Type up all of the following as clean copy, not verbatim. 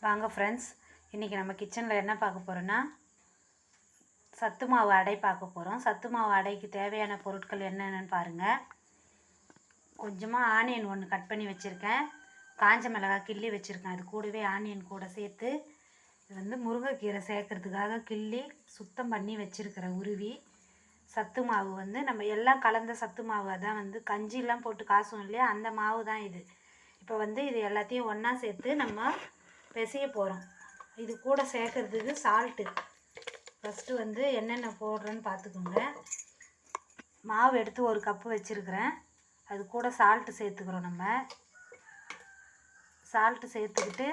வாங்க ஃப்ரெண்ட்ஸ், இன்றைக்கி நம்ம கிச்சனில் என்ன பார்க்க போகிறோன்னா சத்து மாவு அடை பார்க்க போகிறோம். சத்து மாவு அடைக்கு தேவையான பொருட்கள் என்னென்னு பாருங்கள். கொஞ்சமாக ஆனியன் ஒன்று கட் பண்ணி வச்சுருக்கேன், காஞ்ச மிளகாய் கிள்ளி வச்சுருக்கேன். அது கூடவே ஆனியன் கூட சேர்த்து இது வந்து முருங்கைக்கீரை சேர்க்கறதுக்காக கிள்ளி சுத்தம் பண்ணி வச்சுருக்கிறேன் உருவி. சத்து மாவு வந்து நம்ம எல்லாம் கலந்த சத்து மாவு, அதான் வந்து கஞ்சிலாம் போட்டு காசும் இல்லையா, அந்த மாவு தான் இது. இப்போ வந்து இது எல்லாத்தையும் ஒன்றா சேர்த்து நம்ம பிசைய போகிறோம். இது கூட சேர்க்கறதுக்கு சால்ட்டு ஃபஸ்ட்டு வந்து என்னென்ன போடுறோன்னு பார்த்துக்கோங்க. மாவு எடுத்து ஒரு கப்பு வச்சுருக்கிறேன், அது கூட சால்ட்டு சேர்த்துக்கிறோம். நம்ம சால்ட்டு சேர்த்துக்கிட்டு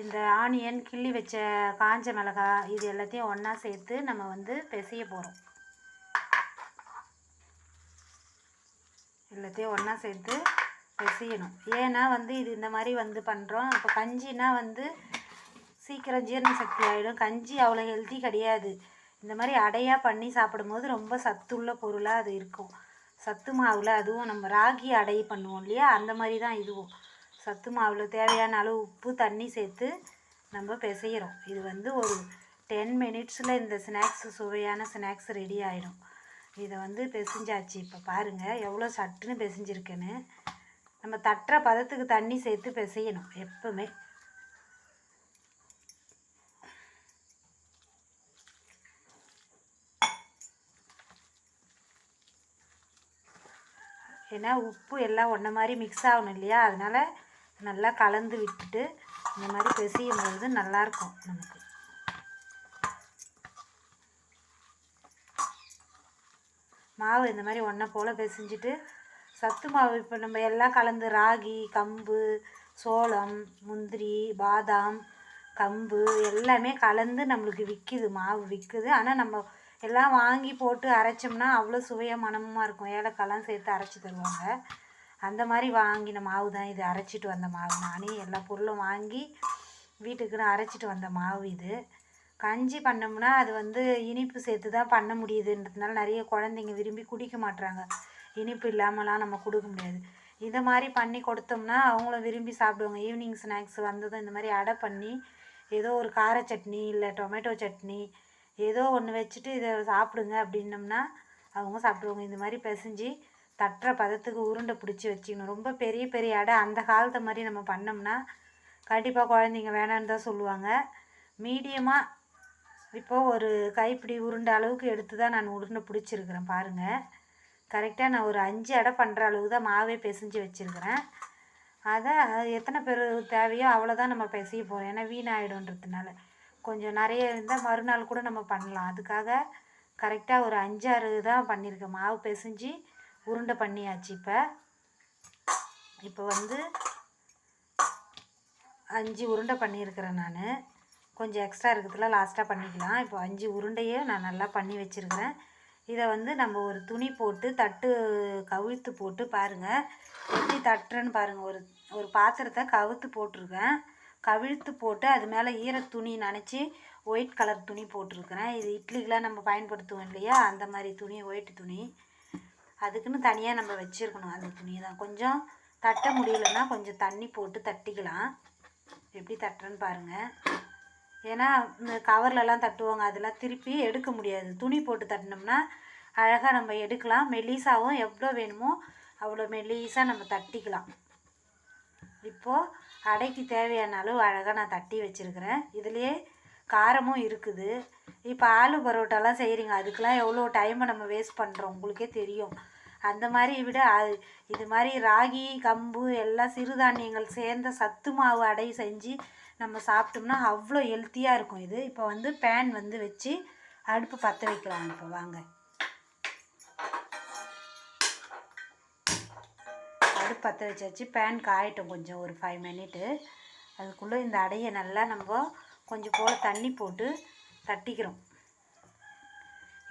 இந்த ஆனியன் கிள்ளி வச்ச காஞ்ச மிளகாய் இது எல்லாத்தையும் ஒன்றா சேர்த்து நம்ம வந்து பிசைய போகிறோம். எல்லாத்தையும் ஒன்றா சேர்த்து பிசையணும். ஏன்னா வந்து இது இந்த மாதிரி வந்து பண்ணுறோம். இப்போ கஞ்சின்னா வந்து சீக்கிரம் ஜீரண சக்தி ஆகிடும். கஞ்சி அவ்வளோ ஹெல்த்தி கிடையாது. இந்த மாதிரி அடையாக பண்ணி சாப்பிடும்போது ரொம்ப சத்துள்ள பொருளாக அது இருக்கும். சத்து மாவில் அதுவும் நம்ம ராகி அடை பண்ணுவோம் இல்லையா, அந்த மாதிரி தான் இதுவும். சத்து மாவில் தேவையான அளவு உப்பு தண்ணி சேர்த்து நம்ம பிசைகிறோம். இது வந்து ஒரு 10 மினிட்ஸில் இந்த ஸ்நாக்ஸு, சுவையான ஸ்நாக்ஸ் ரெடி ஆகிடும். இதை வந்து பிசைஞ்சாச்சு. இப்போ பாருங்கள் எவ்வளோ சட்டுன்னு பிசைஞ்சிருக்கேன்னு. நம்ம தட்டுற பதத்துக்கு தண்ணி சேர்த்து பிசையணும் எப்பவுமே. ஏன்னா உப்பு எல்லாம் ஒன்றை மாதிரி மிக்ஸ் ஆகணும் இல்லையா, அதனால் நல்லா கலந்து விட்டுட்டு இந்த மாதிரி பிசையும் பொழுது நல்லாயிருக்கும் நமக்கு. மாவு இந்த மாதிரி ஒன்றை போல் பிசைஞ்சிட்டு சத்து மாவு இப்போ நம்ம எல்லாம் கலந்து ராகி, கம்பு, சோளம், முந்திரி, பாதாம், கம்பு எல்லாமே கலந்து நம்மளுக்கு விற்கிது, மாவு விற்குது. ஆனால் நம்ம எல்லாம் வாங்கி போட்டு அரைச்சோம்னா அவ்வளோ சுவையாக மனமாக இருக்கும். ஏலக்காய்லாம் சேர்த்து அரைச்சி தருவாங்க. அந்த மாதிரி வாங்கின மாவு தான் இது, அரைச்சிட்டு வந்த மாவு. நானே எல்லா பொருளும் வாங்கி வீட்டுக்குன்னு அரைச்சிட்டு வந்த மாவு இது. கஞ்சி பண்ணோம்னா அது வந்து இனிப்பு சேர்த்து தான் பண்ண முடியுதுன்றதுனால நிறைய குழந்தைங்க விரும்பி குடிக்க மாட்றாங்க. இனிப்பு இல்லாமலாம் நம்ம கொடுக்க முடியாது. இதை மாதிரி பண்ணி கொடுத்தோம்னா அவங்களும் விரும்பி சாப்பிடுவாங்க. ஈவினிங் ஸ்நாக்ஸ் வந்ததும் இந்த மாதிரி அடை பண்ணி ஏதோ ஒரு கார சட்னி இல்லை டொமேட்டோ சட்னி ஏதோ ஒன்று வச்சுட்டு இதை சாப்பிடுங்க அப்படின்னம்னா அவங்க சாப்பிடுவாங்க. இந்த மாதிரி பிசைஞ்சி தட்டுற பதத்துக்கு உருண்டை பிடிச்சி வச்சுக்கணும். ரொம்ப பெரிய பெரிய அடை அந்த காலத்தை மாதிரி நம்ம பண்ணோம்னா கண்டிப்பாக குழந்தைங்க வேணான்னு தான் சொல்லுவாங்க. மீடியமாக இப்போது ஒரு கைப்பிடி உருண்டை அளவுக்கு எடுத்து தான் நான் உருண்டை பிடிச்சிருக்கிறேன். பாருங்கள், கரெக்டாக நான் ஒரு 5 அடை பண்ணுற அளவுக்கு தான் மாவே பிசைஞ்சு வச்சுருக்கிறேன். அதை எத்தனை பேர் தேவையோ அவ்வளோதான் நம்ம பிசைய போகிறோம். ஏன்னா வீணாகிடும்ன்றதுனால கொஞ்சம் நிறைய இருந்தால் மறுநாள் கூட நம்ம பண்ணலாம். அதுக்காக கரெக்டாக ஒரு 5-6 தான் பண்ணியிருக்கேன். மாவு பிசைஞ்சு உருண்டை பண்ணியாச்சு. இப்போ வந்து 5 உருண்டை பண்ணியிருக்கிறேன் நான். கொஞ்சம் எக்ஸ்ட்ரா இருக்கிறதுல லாஸ்ட்டாக பண்ணிக்கலாம். இப்போ 5 உருண்டையே நான் நல்லா பண்ணி வச்சுருக்கிறேன். இதை வந்து நம்ம ஒரு துணி போட்டு தட்டு கவிழ்த்து போட்டு பாருங்கள் எப்படி தட்டுறேன்னு பாருங்கள். ஒரு பாத்திரத்தை கவிழ்த்து போட்டிருக்கேன். கவிழ்த்து போட்டு அது மேலே துணி நனைச்சி ஒயிட் கலர் துணி போட்டிருக்கிறேன். இது இட்லிக்கெலாம் நம்ம பயன்படுத்துவோம் இல்லையா, அந்த மாதிரி துணி, ஒயிட் துணி. அதுக்குன்னு தனியாக நம்ம வச்சுருக்கணும். அந்த துணி தான். கொஞ்சம் தட்ட முடியலன்னா கொஞ்சம் தண்ணி போட்டு தட்டிக்கலாம். எப்படி தட்டுறேன்னு பாருங்கள். ஏன்னா இந்த கவர்லலாம் தட்டுவாங்க, அதெல்லாம் திருப்பி எடுக்க முடியாது. துணி போட்டு தட்டினோம்னா அழகாக நம்ம எடுக்கலாம். மெல்லிசாவும் எவ்வளோ வேணுமோ அவ்வளோ மெல்லிசாக நம்ம தட்டிக்கலாம். இப்போது அடைக்கு தேவையான அளவு அழகாக நான் தட்டி வச்சுருக்கிறேன். இதுலேயே காரமும் இருக்குது. இப்போ ஆலு பரோட்டாலாம் செய்கிறீங்க, அதுக்கெலாம் எவ்வளோ டைமை நம்ம வேஸ்ட் பண்ணுறோம் உங்களுக்கே தெரியும். அந்த மாதிரி விட இது மாதிரி ராகி, கம்பு எல்லாம் சிறுதானியங்கள் சேர்ந்த சத்து மாவு அடை செஞ்சு நம்ம சாப்பிட்டோம்னா அவ்வளோ ஹெல்த்தியாக இருக்கும் இது. இப்போ வந்து பேன் வந்து வச்சு அடுப்பு பற்ற வைக்கலாம். இப்போ வாங்க, அடுப்பு பற்ற வச்சாச்சு. பேன் காயட்டும் கொஞ்சம், ஒரு 5 மினிட்டு. அதுக்குள்ளே இந்த அடையை நல்லா நம்ம கொஞ்சம் போல் தண்ணி போட்டு தட்டிக்கிறோம்.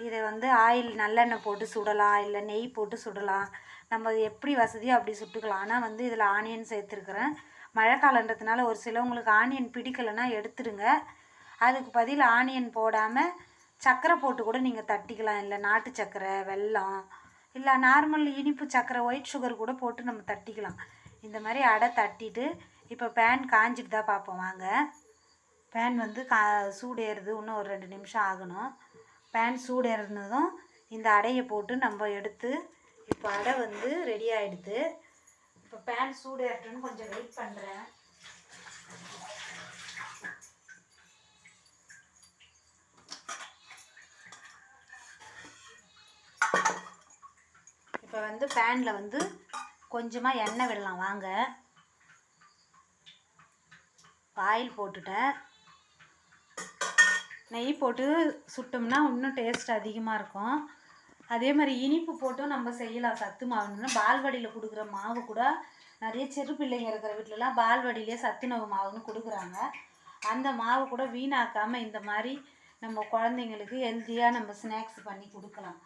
இதை வந்து ஆயில் நல்லெண்ணெய் போட்டு சுடலாம், இல்லை நெய் போட்டு சுடலாம். நம்ம எப்படி வசதியோ அப்படி சுட்டுக்கலாம். ஆனால் வந்து இதில் ஆனியன் சேர்த்துருக்குறேன். மழை காலன்றதுனால ஒரு சிலவங்களுக்கு ஆனியன் பிடிக்கலைன்னா எடுத்துடுங்க. அதுக்கு பதில் ஆனியன் போடாமல் சர்க்கரை போட்டு கூட நீங்கள் தட்டிக்கலாம். இல்லை நாட்டு சர்க்கரை, வெல்லம், இல்லை நார்மல் இனிப்பு சர்க்கரை, ஒயிட் சுகர் கூட போட்டு நம்ம தட்டிக்கலாம். இந்த மாதிரி அடை தட்டிட்டு இப்போ பேன் காஞ்சிட்டு தான் பார்ப்போம் வாங்க. பேன் வந்து சூடேறுது, இன்னும் ஒரு 2 நிமிஷம் ஆகணும். பேன் சூடேறினதும் இந்த அடையை போட்டு நம்ம எடுத்து இப்போ அடை வந்து ரெடி ஆகிடுது. இப்போ பேன் சூடேறட்டுன்னு கொஞ்சம் வெயிட் பண்ணுறேன். இப்போ வந்து பேனில் வந்து கொஞ்சமாக எண்ணெய் விடலாம் வாங்க. ஆயில் போட்டுட்டேன். நெய் போட்டு சுட்டோம்னா இன்னும் டேஸ்ட் அதிகமாக இருக்கும். அதே மாதிரி இனிப்பு போட்டும் நம்ம செய்யலாம். சத்து மாவுன்னா பால்வாடியில் கொடுக்குற மாவு கூட நிறைய சிறு பிள்ளைங்க இருக்கிற வீட்டிலலாம் பால்வாடியிலே சத்துணவு மாவுன்னு கொடுக்குறாங்க. அந்த மாவு கூட வீணாக்காமல் இந்த மாதிரி நம்ம குழந்தைங்களுக்கு ஹெல்த்தியாக நம்ம ஸ்நாக்ஸ் பண்ணி கொடுக்கலாம்.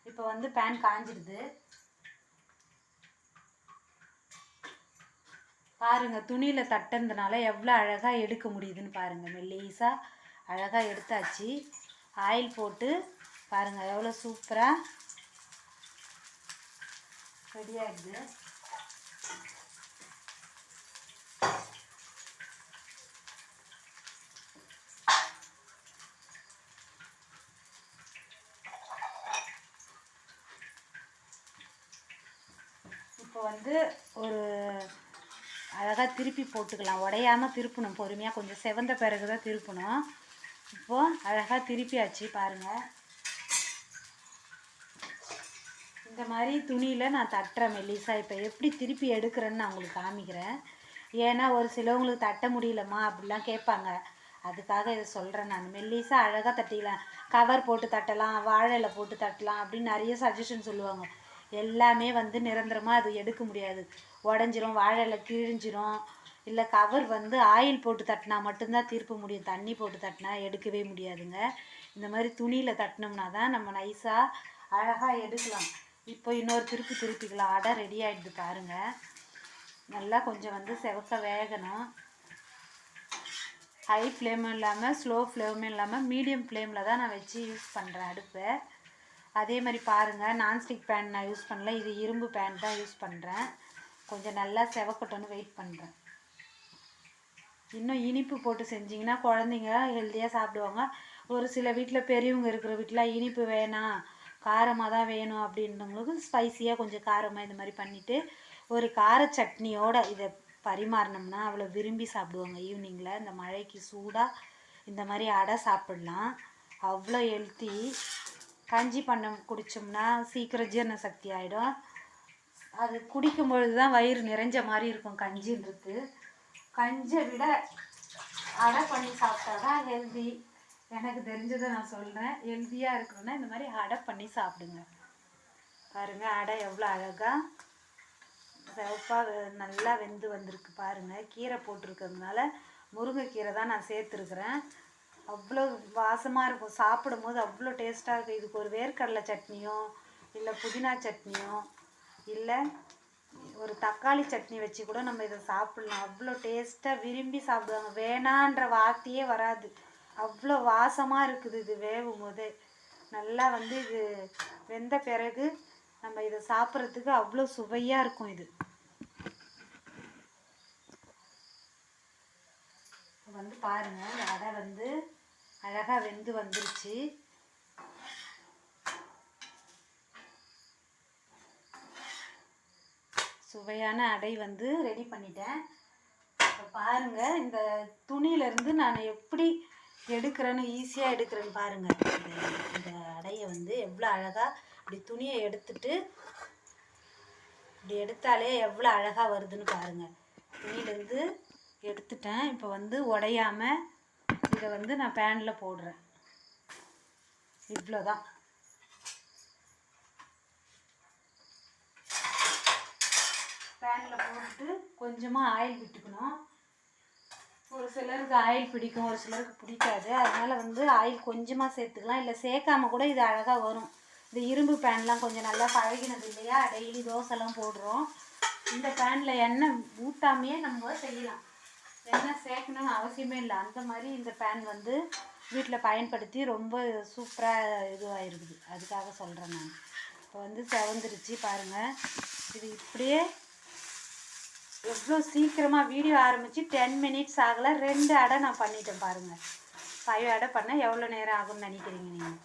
இப்போ வந்து பேன் காஞ்சிடுது பாருங்கள். துணியில் தட்டுறதுனால எவ்வளோ அழகாக எடுக்க முடியுதுன்னு பாருங்கள். மெல்லிசாக அழகாக எடுத்தாச்சு. ஆயில் போட்டு பாருங்கள் எவ்வளோ சூப்பராக ரெடி ஆகிடுது. இப்போ வந்து ஒரு அழகாக திருப்பி போட்டுக்கலாம். உடையாமல் திருப்பணும், பொறுமையாக கொஞ்சம் செவந்த பிறகு தான் திருப்பணும். இப்போது அழகாக திருப்பியாச்சு பாருங்கள். இந்த மாதிரி துணியில் நான் தட்டுறேன் மெல்லிசா. இப்போ எப்படி திருப்பி எடுக்கிறேன்னு நான் உங்களுக்கு காமிக்கிறேன். ஏன்னா ஒரு சிலவங்களுக்கு தட்ட முடியலம்மா அப்படிலாம் கேட்பாங்க, அதுக்காக இதை சொல்கிறேன் நான். மெல்லிசா அழகாக தட்டிக்கலாம். கவர் போட்டு தட்டலாம், வாழையில போட்டு தட்டலாம் அப்படின்னு நிறைய சஜஷன் சொல்லுவாங்க. எல்லாமே வந்து நிரந்தரமாக அது எடுக்க முடியாது. உடஞ்சிரும், வாழையில கிழிஞ்சிரும். இல்லை கவர் வந்து ஆயில் போட்டு தட்டினா மட்டும்தான் திருப்ப முடியும். தண்ணி போட்டு தட்டினா எடுக்கவே முடியாதுங்க. இந்த மாதிரி துணியில் தட்டினோம்னா தான் நம்ம நைஸாக அழகாக எடுக்கலாம். இப்போ இன்னொரு திருப்பிக்கலாம். அடை ரெடி ஆகிடுது பாருங்கள். நல்லா கொஞ்சம் வந்து செவக்க வேகணும். ஹை ஃப்ளேமும் இல்லாமல் ஸ்லோ ஃப்ளேமும் இல்லாமல் மீடியம் ஃப்ளேமில் தான் நான் வச்சு யூஸ் பண்ணுறேன் அடுப்பை. அதே மாதிரி பாருங்கள், நான்ஸ்டிக் பேன் நான் யூஸ் பண்ணல, இது இரும்பு பேன் தான் யூஸ் பண்ணுறேன். கொஞ்சம் நல்லா செவக்கட்டும்னு வெயிட் பண்ணுறேன். இன்னும் இனிப்பு போட்டு செஞ்சிங்கன்னா குழந்தைங்க ஹெல்த்தியாக சாப்பிடுவாங்க. ஒரு சில வீட்டில் பெரியவங்க இருக்கிற வீட்டில் இனிப்பு வேணாம், காரமாக தான் வேணும் அப்படின்றவங்களுக்கு ஸ்பைஸியாக கொஞ்சம் காரமாக இந்த மாதிரி பண்ணிவிட்டு ஒரு கார சட்னியோடு இதை பரிமாறினோம்னா அவ்வளோ விரும்பி சாப்பிடுவாங்க. ஈவினிங்கில் இந்த மழைக்கு சூடாக இந்த மாதிரி அடை சாப்பிட்லாம், அவ்வளோ ஹெல்த்தி. கஞ்சி பண்ண குடித்தோம்னா சீக்கிரம் ஜீரண சக்தி ஆகிடும். அது குடிக்கும் பொழுது தான் வயிறு நிறைஞ்ச மாதிரி இருக்கும். கஞ்சின்றது கஞ்சை விட அடை பண்ணி சாப்பிட்டா தான் ஹெல்தி. எனக்கு தெரிஞ்சதை நான் சொல்கிறேன். ஹெல்த்தியாக இருக்கணும்னா இந்த மாதிரி அடை பண்ணி சாப்பிடுங்க. பாருங்கள் அடை எவ்வளோ அழகாக சிவப்பாக நல்லா வெந்து வந்திருக்கு பாருங்கள். கீரை போட்டிருக்கிறதுனால முருங்கைக்கீரை தான் நான் சேர்த்துருக்குறேன். அவ்வளோ வாசமாக இருக்கும், சாப்பிடும்போது அவ்வளோ டேஸ்ட்டாக இருக்குது. இதுக்கு ஒரு வேர்க்கடலை சட்னியோ இல்லை புதினா சட்னியோ இல்லை ஒரு தக்காளி சட்னி வச்சு கூட நம்ம இதை சாப்பிட்லாம். அவ்வளோ டேஸ்ட்டாக விரும்பி சாப்பிடுவாங்க. வேணான்ற வார்த்தையே வராது, அவ்வளோ வாசமாக இருக்குது. இது வேகும் போதே நல்லா வந்து இது வெந்த பிறகு நம்ம இதை சாப்பிட்றதுக்கு அவ்வளோ சுவையாக இருக்கும். இது வந்து பாருங்கள், இந்த அடை வந்து அழகாக வெந்து வந்துருச்சு. சுவையான அடை வந்து ரெடி பண்ணிட்டேன். இப்போ பாருங்கள், இந்த துணியிலேருந்து நான் எப்படி எடுக்கிறேன்னு ஈஸியாக எடுக்கிறேன்னு பாருங்கள். இந்த அடையை வந்து எவ்வளோ அழகாக இப்படி துணியை எடுத்துட்டு இப்படி எடுத்தாலே எவ்வளோ அழகாக வருதுன்னு பாருங்கள். துணியிலேருந்து எடுத்துட்டேன். இப்போ வந்து உடையாமல் இதை வந்து நான் பேனில் போடுறேன். இவ்வளோதான். பேனில் போட்டுட்டு கொஞ்சமாக ஆயில் விட்டுக்கணும். ஒரு சிலருக்கு ஆயில் பிடிக்கும், ஒரு சிலருக்கு பிடிக்காது. அதனால் வந்து ஆயில் கொஞ்சமாக சேர்த்துக்கலாம், இல்லை சேர்க்காம கூட இது அழகாக வரும். இந்த இரும்பு பேன்லாம் கொஞ்சம் நல்லா பழகினது இல்லையா, டெய்லி தோசைலாம் போடுறோம். இந்த பேனில் எண்ணெய் ஊட்டாமையே நம்ம செய்யலாம். எண்ணெய் சேர்க்கணும்னு அவசியமே இல்லை. அந்த மாதிரி இந்த பேன் வந்து வீட்டில் பயன்படுத்தி ரொம்ப சூப்பராக இதுவாக இருக்குது. அதுக்காக சொல்கிறேன் நான். இப்போ வந்து செவந்துருச்சு பாருங்கள். இது இப்படியே எவ்வளோ சீக்கிரமாக வீடியோ ஆரம்பித்து 10 மினிட்ஸ் ஆகலை, 2 அடை நான் பண்ணிட்டேன் பாருங்கள். 5 அடை பண்ணால் எவ்வளோ நேரம் ஆகும்னு நினைக்கிறீங்க நீங்கள்?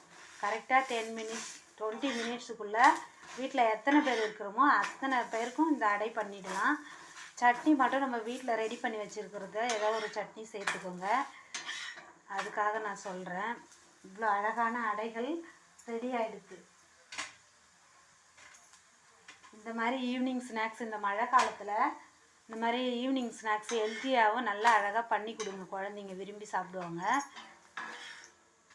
கரெக்டாக 10 மினிட்ஸ் 20 மினிட்ஸுக்குள்ளே வீட்டில் எத்தனை பேர் இருக்கிறோமோ அத்தனை பேருக்கும் இந்த அடை பண்ணிடலாம். சட்னி மட்டும் நம்ம வீட்டில் ரெடி பண்ணி வச்சுருக்கிறத ஏதோ ஒரு சட்னி சேர்த்துக்கோங்க, அதுக்காக நான் சொல்கிறேன். இவ்வளோ அழகான அடைகள் ரெடி ஆகிடுது. இந்த மாதிரி ஈவினிங் ஸ்நாக்ஸ் இந்த மழை காலத்தில் இந்த மாதிரி ஈவினிங் ஸ்நாக்ஸ் ஹெல்த்தியாகவும் நல்லா அழகாக பண்ணி கொடுங்க, குழந்தைங்க விரும்பி சாப்பிடுவாங்க.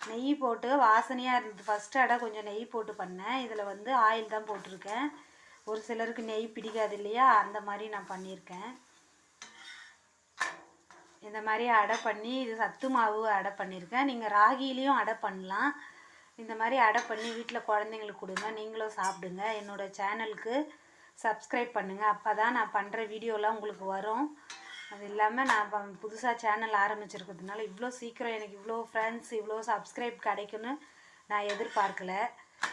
நெய் போட்டு வாசனையாக இருந்தது. ஃபஸ்ட்டு அடை கொஞ்சம் நெய் போட்டு பண்ணேன், இதில் வந்து ஆயில் தான் போட்டிருக்கேன். ஒரு சிலருக்கு நெய் பிடிக்காது இல்லையா, அந்த மாதிரி நான் பண்ணியிருக்கேன். இந்த மாதிரி அடை பண்ணி இது சத்து மாவு அடை பண்ணியிருக்கேன். நீங்கள் ராகிலையும் அடை பண்ணலாம். இந்த மாதிரி அடை பண்ணி வீட்டில் குழந்தைங்களுக்கு கொடுங்க, நீங்களும் சாப்பிடுங்க. என்னோடய சேனலுக்கு சப்ஸ்கிரைப் பண்ணுங்கள், அப்போ தான் நான் பண்ணுற வீடியோலாம் உங்களுக்கு வரும். அது இல்லாமல் நான் புதுசாக சேனல் ஆரம்பிச்சிருக்கிறதுனால இவ்வளோ சீக்கிரம் எனக்கு இவ்வளோ ஃப்ரெண்ட்ஸ் இவ்வளோ சப்ஸ்கிரைப் கிடைக்குன்னு நான் எதிர்பார்க்கல.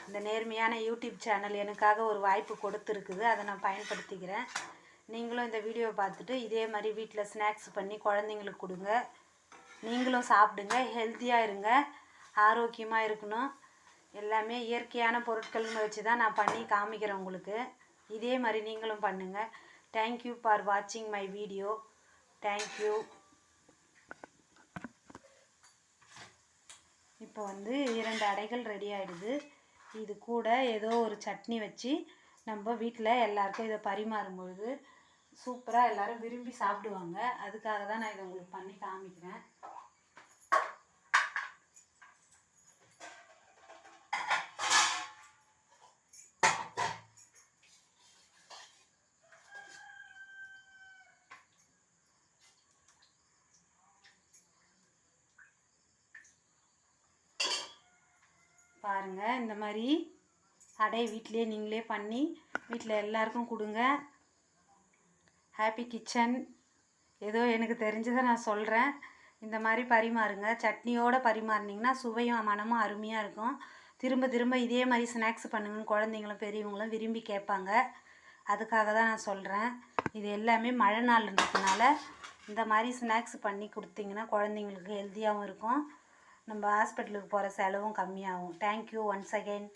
இந்த நேர்மையான யூடியூப் சேனல் எனக்காக ஒரு வாய்ப்பு கொடுத்துருக்குது, அதை நான் பயன்படுத்திக்கிறேன். நீங்களும் இந்த வீடியோவை பார்த்துட்டு இதே மாதிரி வீட்டில் ஸ்நாக்ஸ் பண்ணி குழந்தைங்களுக்கு கொடுங்க, நீங்களும் சாப்பிடுங்க, ஹெல்த்தியாக இருங்க, ஆரோக்கியமாக இருக்கணும். எல்லாமே இயற்கையான பொருட்கள்னு வச்சு தான் நான் பண்ணி காமிக்கிறேன் உங்களுக்கு. இதே மாதிரி நீங்களும் பண்ணுங்கள். தேங்க்யூ ஃபார் வாட்சிங் மை வீடியோ. தேங்க்யூ. இப்போ வந்து 2 அடைகள் ரெடி ஆகிடுது. இது கூட ஏதோ ஒரு சட்னி வச்சு நம்ம வீட்டில் எல்லாருக்கும் இதை பரிமாறும்பொழுது சூப்பராக எல்லோரும் விரும்பி சாப்பிடுவாங்க. அதுக்காக தான் நான் இதை உங்களுக்கு பண்ணி காமிக்கிறேன். பாருங்கள், இந்த மாதிரி அடை வீட்டிலே நீங்களே பண்ணி வீட்டில் எல்லாருக்கும் கொடுங்க. Happy kitchen. ஏதோ எனக்கு தெரிஞ்சதை நான் சொல்கிறேன். இந்த மாதிரி பரிமாறுங்க, சட்னியோடு பரிமாறினீங்கன்னா சுவையும் மனமும் அருமையாக இருக்கும். திரும்ப திரும்ப இதே மாதிரி ஸ்நாக்ஸ் பண்ணுங்கன்னு குழந்தைங்களும் பெரியவங்களும் விரும்பி கேட்பாங்க. அதுக்காக தான் நான் சொல்கிறேன். இது எல்லாமே மழை நாள்ன்றதுனால இந்த மாதிரி ஸ்நாக்ஸ் பண்ணி கொடுத்தீங்கன்னா குழந்தைங்களுக்கு ஹெல்த்தியாகவும் இருக்கும், நம்ம ஹாஸ்பிட்டலுக்கு போகிற செலவும் கம்மியாகும். Thank you once again.